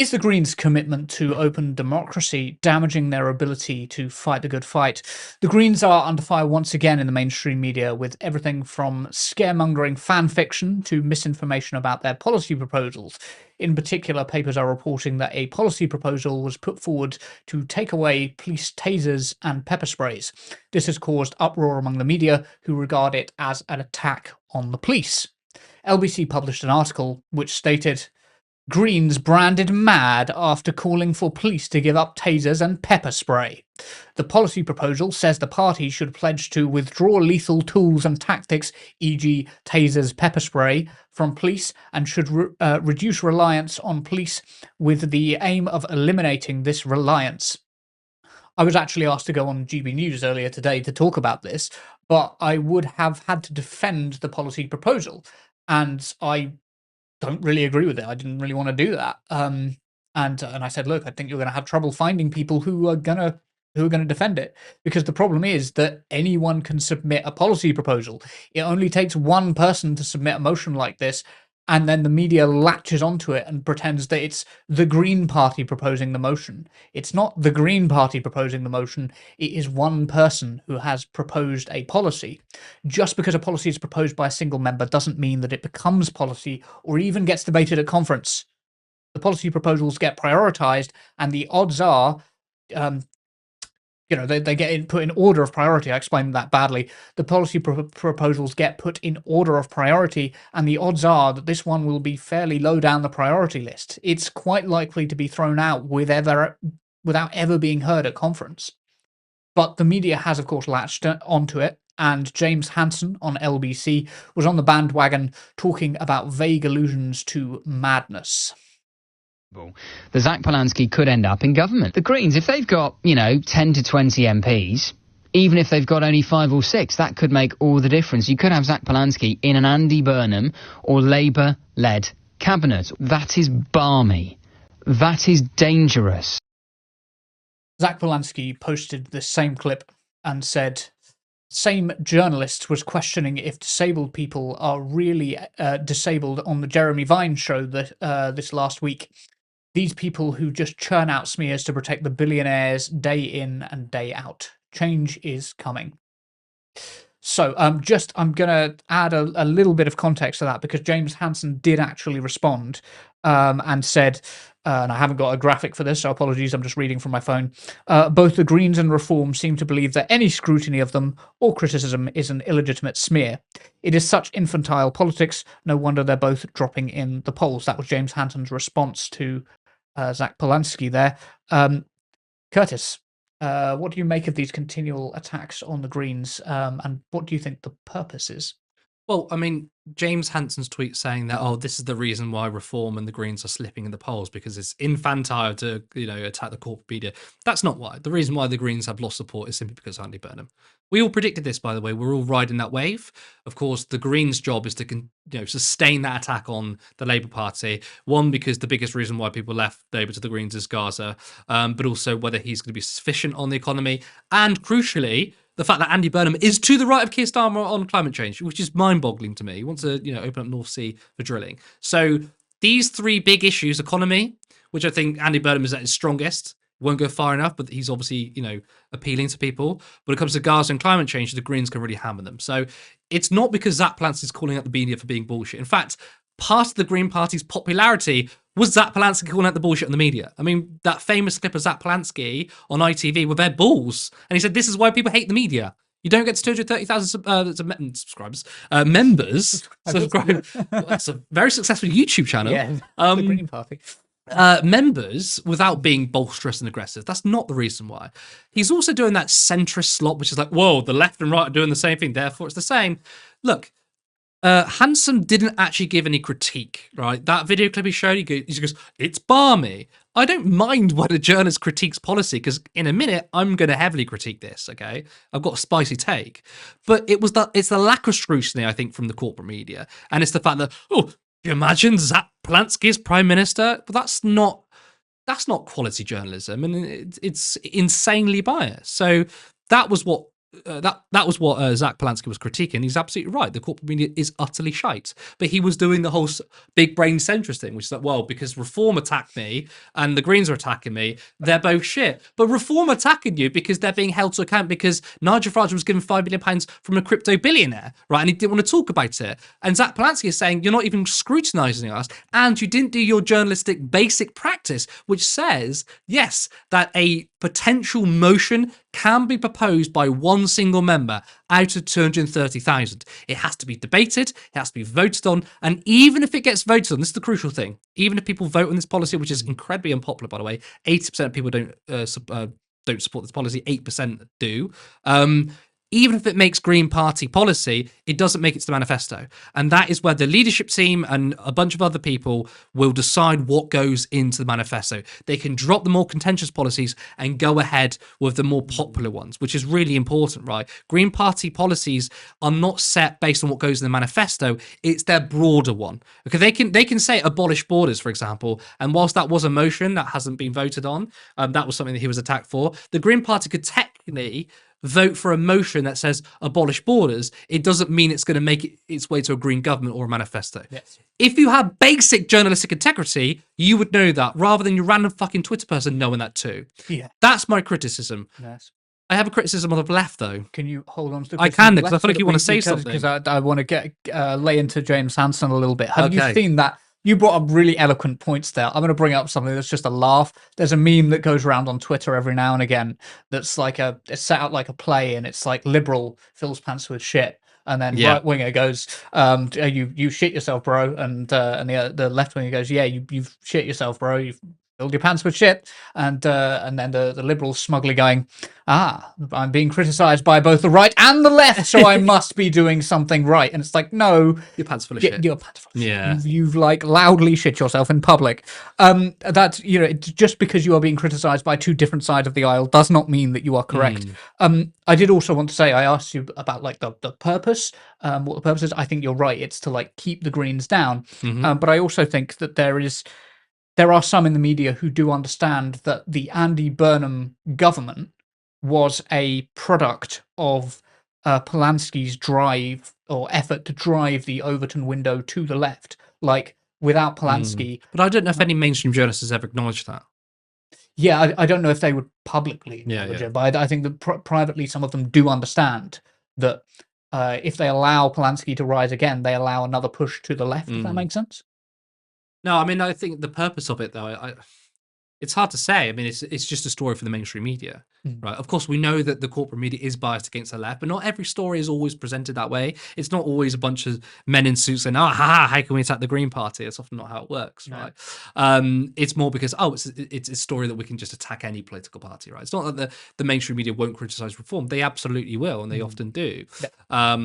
Is the Greens' commitment to open democracy damaging their ability to fight the good fight? The Greens are under fire once again in the mainstream media, with everything from scaremongering fan fiction to misinformation about their policy proposals. In particular, papers are reporting that a policy proposal was put forward to take away police tasers and pepper sprays. This has caused uproar among the media, who regard it as an attack on the police. LBC published an article which stated, Greens branded mad after calling for police to give up tasers and pepper spray. The policy proposal says the party should pledge to withdraw lethal tools and tactics, e.g., tasers, pepper spray, from police and should reduce reliance on police with the aim of eliminating this reliance. I was actually asked to go on GB News earlier today to talk about this, but I would have had to defend the policy proposal, and I don't really agree with it. I didn't really want to do that. And I said, look, I think you're going to have trouble finding people who are gonna defend it, because the problem is that anyone can submit a policy proposal. It only takes one person to submit a motion like this, and then the media latches onto it and pretends that it's the Green Party proposing the motion. It's not the Green Party proposing the motion. It is one person who has proposed a policy. Just because a policy is proposed by a single member doesn't mean that it becomes policy or even gets debated at conference. The policy proposals get prioritized, and the odds are, they get put in order of priority. I explained that badly. The policy proposals get put in order of priority, and the odds are that this one will be fairly low down the priority list. It's quite likely to be thrown out without ever being heard at conference. But the media has, of course, latched onto it, and James Hansen on LBC was on the bandwagon talking about vague allusions to madness. The Zach Polanski could end up in government. The Greens, if they've got, 10 to 20 MPs, even if they've got only 5 or 6, that could make all the difference. You could have Zach Polanski in an Andy Burnham or Labour-led cabinet. That is balmy. That is dangerous. Zach Polanski posted this same clip and said, same journalist was questioning if disabled people are really disabled on the Jeremy Vine show this last week. These people who just churn out smears to protect the billionaires day in and day out. Change is coming. So I'm going to add a little bit of context to that, because James Hansen did actually respond and said, and I haven't got a graphic for this, so apologies, I'm just reading from my phone. Both the Greens and Reform seem to believe that any scrutiny of them or criticism is an illegitimate smear. It is such infantile politics, no wonder they're both dropping in the polls. That was James Hansen's response to Zach Polanski there. Curtis, what do you make of these continual attacks on the Greens, and what do you think the purpose is? Well, I mean, James Hansen's tweet saying that, this is the reason why Reform and the Greens are slipping in the polls, because it's infantile to, attack the corporate media. That's not why. The reason why the Greens have lost support is simply because of Andy Burnham. We all predicted this, by the way. We're all riding that wave. Of course, the Greens' job is to sustain that attack on the Labour Party. One, because the biggest reason why people left Labour to the Greens is Gaza, but also whether he's going to be sufficient on the economy. And crucially, the fact that Andy Burnham is to the right of Keir Starmer on climate change, which is mind-boggling to me. He wants to, open up North Sea for drilling. So these three big issues, economy, which I think Andy Burnham is at his strongest, won't go far enough, but he's obviously, appealing to people. When it comes to Gaza and climate change, the Greens can really hammer them. So it's not because Zach Polanski is calling out the media for being bullshit. In fact, part of the Green Party's popularity was Zach Polanski calling out the bullshit on the media. I mean, that famous clip of Zach Polanski on ITV with bare balls. And he said, this is why people hate the media. You don't get to 230,000 subscribers, members. Subscribe. That's a very successful YouTube channel. Yeah, the Green Party. Members without being bolsterous and aggressive. That's not the reason why. He's also doing that centrist slot, which is like, whoa, the left and right are doing the same thing, therefore it's the same. Look, Hansen didn't actually give any critique, right? That video clip he showed, he goes, it's balmy. I don't mind when a journalist critiques policy, because in a minute, I'm going to heavily critique this, okay? I've got a spicy take. But it's the lack of scrutiny, I think, from the corporate media. And it's the fact that, do you imagine Zach Polanski as Prime Minister? But that's not quality journalism, and it's insanely biased. So that was what that was what Zach Polanski was critiquing. He's absolutely right. The corporate media is utterly shite. But he was doing the whole big brain centrist thing, which is like, well, because Reform attacked me and the Greens are attacking me, they're both shit. But Reform attacking you because they're being held to account because Nigel Farage was given £5 million from a crypto billionaire, right? And he didn't want to talk about it. And Zach Polanski is saying, you're not even scrutinising us, and you didn't do your journalistic basic practice, which says, yes, that a potential motion can be proposed by one single member out of 230,000. It has to be debated, it has to be voted on, and even if it gets voted on, this is the crucial thing, even if people vote on this policy, which is incredibly unpopular, by the way, 80% of people don't support this policy, 8% do. Even if it makes Green Party policy, it doesn't make it to the manifesto. And that is where the leadership team and a bunch of other people will decide what goes into the manifesto. They can drop the more contentious policies and go ahead with the more popular ones, which is really important, right? Green Party policies are not set based on what goes in the manifesto. It's their broader one. Okay, they can say abolish borders, for example. And whilst that was a motion that hasn't been voted on, that was something that he was attacked for, the Green Party could technically vote for a motion that says abolish borders. It doesn't mean it's going to make its way to a Green government or a manifesto. Yes. If you have basic journalistic integrity, you would know that, rather than your random fucking Twitter person knowing that too. Yeah. That's my criticism. Yes. I have a criticism of the left, though. Can you hold on to the I can, because I feel like you want to say something. Because I want to get lay into James Hansen a little bit. Have you Okay. seen that? You brought up really eloquent points there. I'm going to bring up something that's just a laugh. There's a meme that goes around on Twitter every now and again that's like it's set out like a play, and it's like liberal fills pants with shit. And then Yeah. right winger goes, you shit yourself, bro. And the left winger goes, yeah, you've shit yourself, bro. You've filled your pants with shit. And then the liberals smugly going, I'm being criticised by both the right and the left, so I must be doing something right. And it's like, no, Your pants full of shit. your pants full of shit. Yeah. You've like loudly shit yourself in public. That just because you are being criticised by two different sides of the aisle does not mean that you are correct. I did also want to say, I asked you about like the purpose, what the purpose is. I think you're right. It's to like keep the Greens down. But I also think that there are some in the media who do understand that the Andy Burnham government was a product of Polanski's drive or effort to drive the Overton window to the left. Like, without Polanski... But I don't know if any mainstream journalist has ever acknowledged that. Yeah, I don't know if they would publicly Yeah, acknowledge yeah. it, but I think that privately some of them do understand that if they allow Polanski to rise again, they allow another push to the left, if that makes sense. No, I mean, I think the purpose of it, though, it's hard to say. I mean, it's just a story for the mainstream media, right? Of course, we know that the corporate media is biased against the left, but not every story is always presented that way. It's not always a bunch of men in suits saying, how can we attack the Green Party? It's often not how it works, right? It's more because, it's a story that we can just attack any political party, right? It's not that the mainstream media won't criticize reform. They absolutely will, and they often do. Yeah.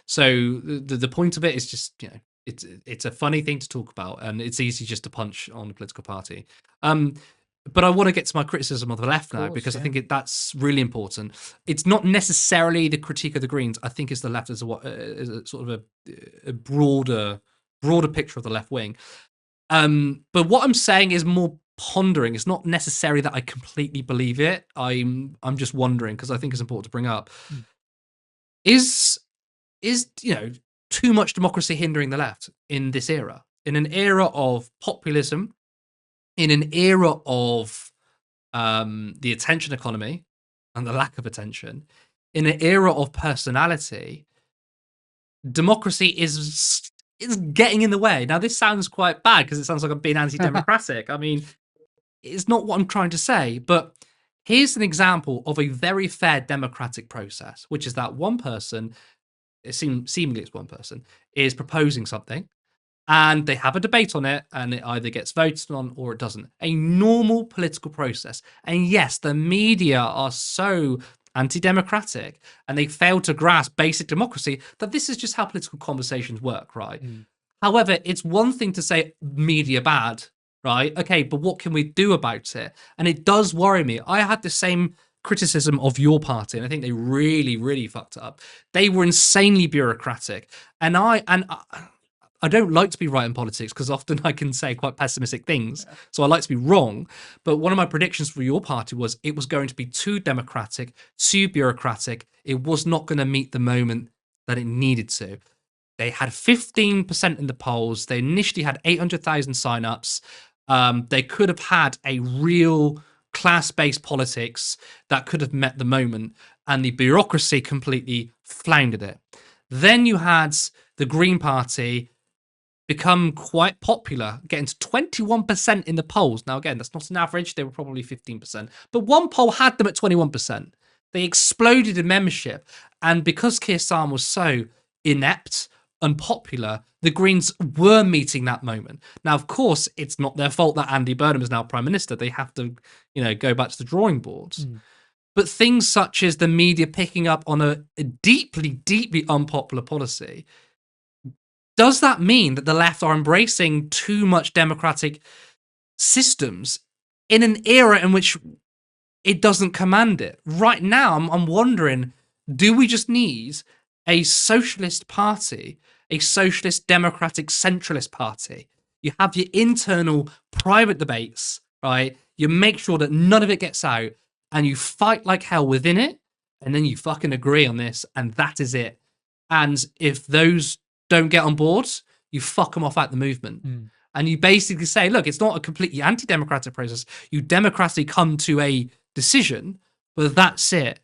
So the point of it is just, it's a funny thing to talk about, and it's easy just to punch on a political party. But I want to get to my criticism of the left now, because I think that's really important. It's not necessarily the critique of the Greens. I think it's the left as a sort of a broader picture of the left wing. But what I'm saying is more pondering. It's not necessarily that I completely believe it. I'm just wondering, because I think it's important to bring up. Is too much democracy hindering the left in this era? In an era of populism, in an era of the attention economy and the lack of attention, in an era of personality, democracy is getting in the way. Now, this sounds quite bad because it sounds like I'm being anti-democratic. I mean, it's not what I'm trying to say, but here's an example of a very fair democratic process, which is that one person, seemingly it's one person, is proposing something, and they have a debate on it, and it either gets voted on or it doesn't. A normal political process. And yes, the media are so anti-democratic, and they fail to grasp basic democracy, that this is just how political conversations work, right? However, it's one thing to say media bad, right? Okay, but what can we do about it? And it does worry me. I had the same criticism of your party, and I think they really, really fucked up. They were insanely bureaucratic, and I don't like to be right in politics because often I can say quite pessimistic things. Yeah. So I like to be wrong. But one of my predictions for your party was it was going to be too democratic, too bureaucratic. It was not going to meet the moment that it needed to. They had 15% in the polls. They initially had 800,000 signups. They could have had a real class-based politics that could have met the moment, and the bureaucracy completely floundered it. Then you had the Green Party become quite popular, getting to 21% in the polls. Now, again, that's not an average. They were probably 15%. But one poll had them at 21%. They exploded in membership. And because Keir Starmer was so inept, unpopular, the Greens were meeting that moment. Now, of course, it's not their fault that Andy Burnham is now Prime Minister. They have to, go back to the drawing boards. But things such as the media picking up on a deeply, deeply unpopular policy, does that mean that the left are embracing too much democratic systems in an era in which it doesn't command it? Right now, I'm wondering, do we just need a socialist party, a socialist democratic centralist party? You have your internal private debates, right? You make sure that none of it gets out, and you fight like hell within it, and then you fucking agree on this, and that is it. And if those don't get on board, you fuck them off at the movement. And you basically say, look, it's not a completely anti-democratic process. You democratically come to a decision, but that's it.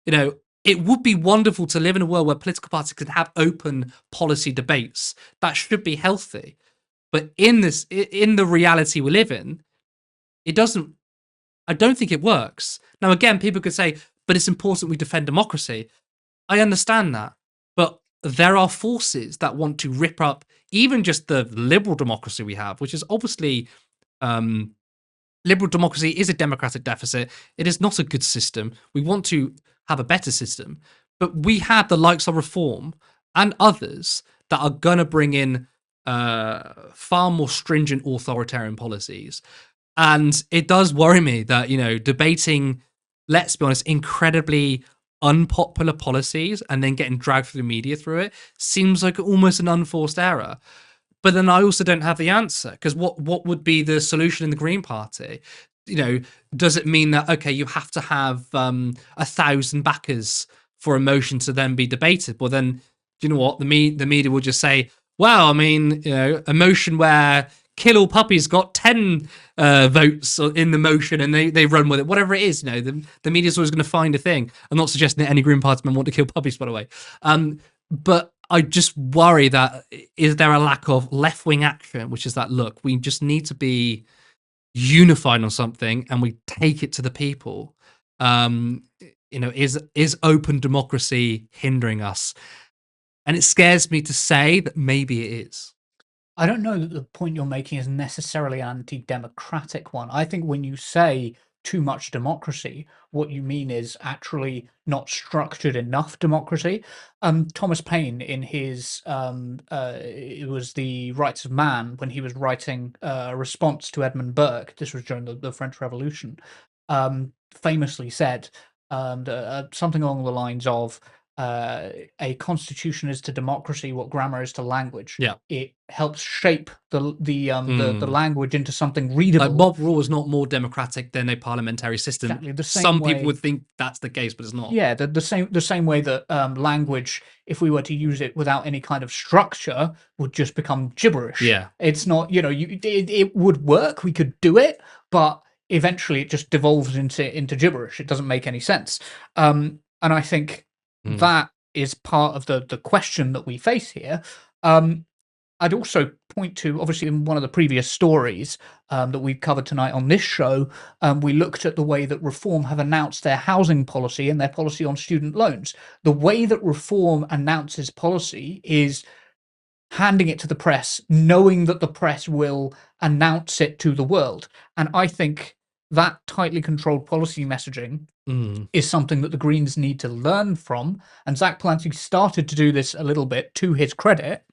It would be wonderful to live in a world where political parties could have open policy debates. That should be healthy. But in the reality we live in, I don't think it works. Now, again, people could say, but it's important we defend democracy. I understand that. But there are forces that want to rip up even just the liberal democracy we have, which is obviously liberal democracy is a democratic deficit. It is not a good system. We want to have a better system. But we have the likes of Reform and others that are going to bring in far more stringent authoritarian policies. And it does worry me that, debating, let's be honest, incredibly unpopular policies and then getting dragged through the media through it seems like almost an unforced error. But then I also don't have the answer, because what would be the solution in the Green Party? Does it mean that, okay, you have to have 1,000 backers for a motion to then be debated? Well, then, you know what? The media will just say, well, I mean, a motion where Kill All Puppies got 10 votes in the motion and they run with it, whatever it is. The media's always going to find a thing. I'm not suggesting that any Green Party men want to kill puppies, by the way. But I just worry that is there a lack of left-wing action, which is that, look, we just need to be unified on something and we take it to the people. Is open democracy hindering us? And it scares me to say that maybe it is. I don't know that the point you're making is necessarily an anti-democratic one. I think when you say too much democracy, what you mean is actually not structured enough democracy. Thomas Paine, in his it was The Rights of Man, when he was writing a response to Edmund Burke, this was during the French Revolution, famously said something along the lines of, a constitution is to democracy what grammar is to language. Yeah, it helps shape the language into something readable. Like mob rule is not more democratic than a parliamentary system. Exactly. Some people would think that's the case, but it's not. Yeah, the same way that language, if we were to use it without any kind of structure, would just become gibberish. Yeah, it's not. It would work. We could do it, but eventually it just devolves into gibberish. It doesn't make any sense. And I think that is part of the question that we face here. I'd also point to, obviously, in one of the previous stories that we've covered tonight on this show, we looked at the way that Reform have announced their housing policy and their policy on student loans. The way that Reform announces policy is handing it to the press, knowing that the press will announce it to the world. And I think that tightly controlled policy messaging is something that the Greens need to learn from. And Zach Palancy started to do this a little bit, to his credit.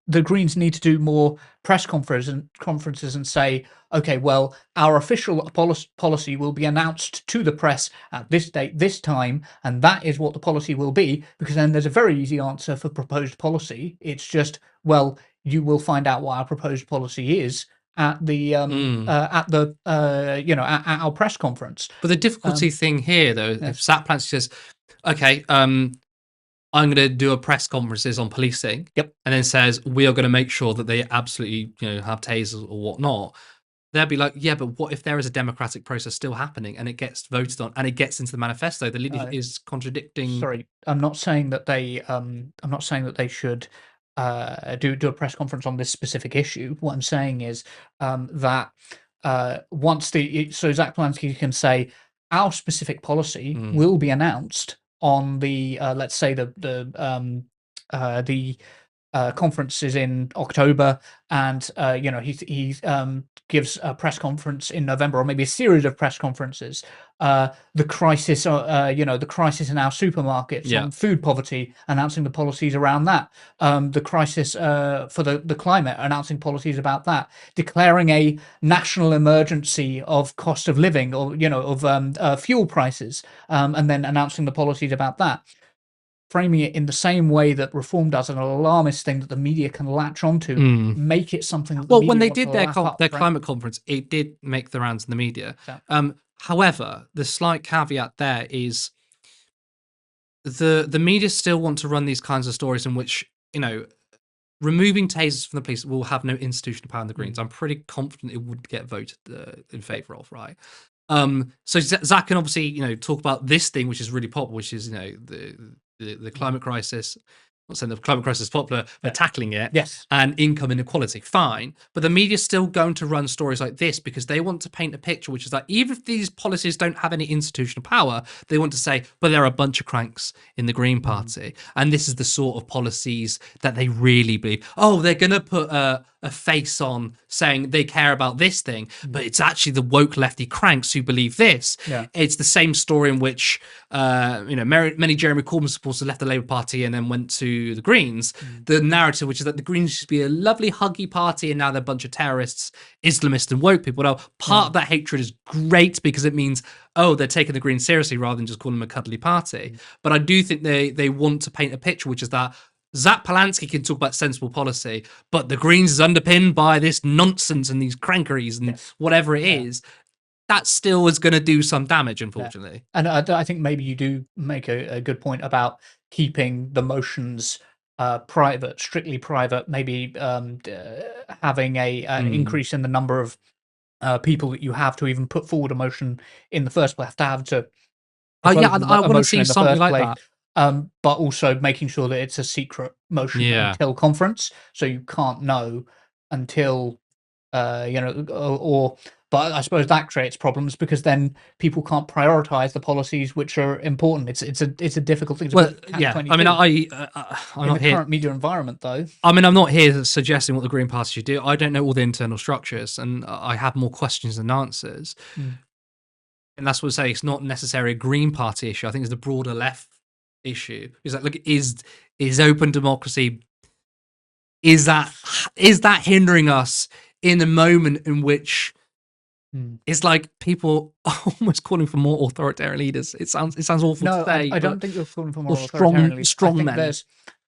the Greens need to do more press conferences and say, okay, well, our official policy will be announced to the press at this date, this time, and that is what the policy will be. Because then there's a very easy answer for proposed policy. It's just, well, you will find out what our proposed policy is at the at our press conference. But the difficulty thing here, though, if Zach Plansky says, okay, I'm going to do a press conferences on policing, Yep. and then says we are going to make sure that they absolutely, have tasers or whatnot. They'll be like, yeah, but what if there is a democratic process still happening and it gets voted on and it gets into the manifesto? The leader is contradicting. Sorry, I'm not saying that they. I'm not saying that they should do a press conference on this specific issue. What I'm saying is that once so Zach Polanski can say our specific policy will be announced on the let's say the conference is in October, and he gives a press conference in November, or maybe a series of press conferences. The crisis, the crisis in our supermarkets on food poverty, announcing the policies around that. The crisis for the climate, announcing policies about that. Declaring a national emergency of cost of living, or of fuel prices, and then announcing the policies about that. Framing it in the same way that reform does, an alarmist thing that the media can latch onto, make it something that when they did their climate conference, it did make the rounds in the media. Exactly. However, the slight caveat there is the media still want to run these kinds of stories in which, removing tasers from the police will have no institutional power in the Greens. I'm pretty confident it would get voted in favour of, right? So Zach can obviously, talk about this thing, which is really popular, which is, the climate crisis. I'm not saying the climate crisis is popular, but tackling it. Yes. And income inequality, fine. But the media's still going to run stories like this because they want to paint a picture, which is that even if these policies don't have any institutional power, they want to say, but there are a bunch of cranks in the Green Party. And this is the sort of policies that they really believe. Oh, they're going to put a face on saying they care about this thing, but it's actually the woke lefty cranks who believe this. Yeah. It's the same story in which, many Jeremy Corbyn supporters left the Labour Party and then went to the Greens. The narrative, which is that the Greens used to be a lovely huggy party and now they're a bunch of terrorists, Islamists and woke people. Now, part of that hatred is great because it means, they're taking the Greens seriously rather than just calling them a cuddly party. But I do think they want to paint a picture, which is that Zach Polanski can talk about sensible policy, but the Greens is underpinned by this nonsense and these crankeries and whatever it is. That still is going to do some damage, unfortunately. And I think maybe you do make a good point about keeping the motions private, strictly private, maybe having an increase in the number of people that you have to even put forward a motion in the first place, I want to see something like that. But also making sure that it's a secret motion until conference, so you can't know until but I suppose that creates problems because then people can't prioritize the policies which are important. It's a difficult thing to I'm in not the here. Current media environment, though. I'm not here suggesting what the Green Party should do. I don't know all the internal structures, and I have more questions than answers. And that's what I say. It's not necessarily a Green Party issue. I think it's the broader left issue. Is that is open democracy? Is that hindering us in a moment in which it's like people are almost calling for more authoritarian leaders? It sounds awful to say. I don't think you're calling for more authoritarian leaders. Strong men.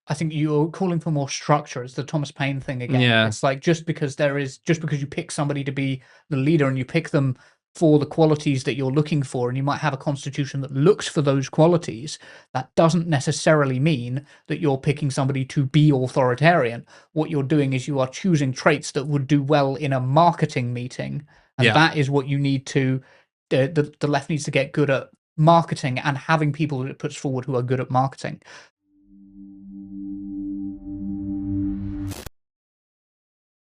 I think you're calling for more structure. It's the Thomas Paine thing again. Yeah. It's like just because you pick somebody to be the leader and you pick them for the qualities that you're looking for, and you might have a constitution that looks for those qualities, that doesn't necessarily mean that you're picking somebody to be authoritarian. What you're doing is you are choosing traits that would do well in a marketing meeting, and that is what you need to the left needs to get good at marketing and having people that it puts forward who are good at marketing.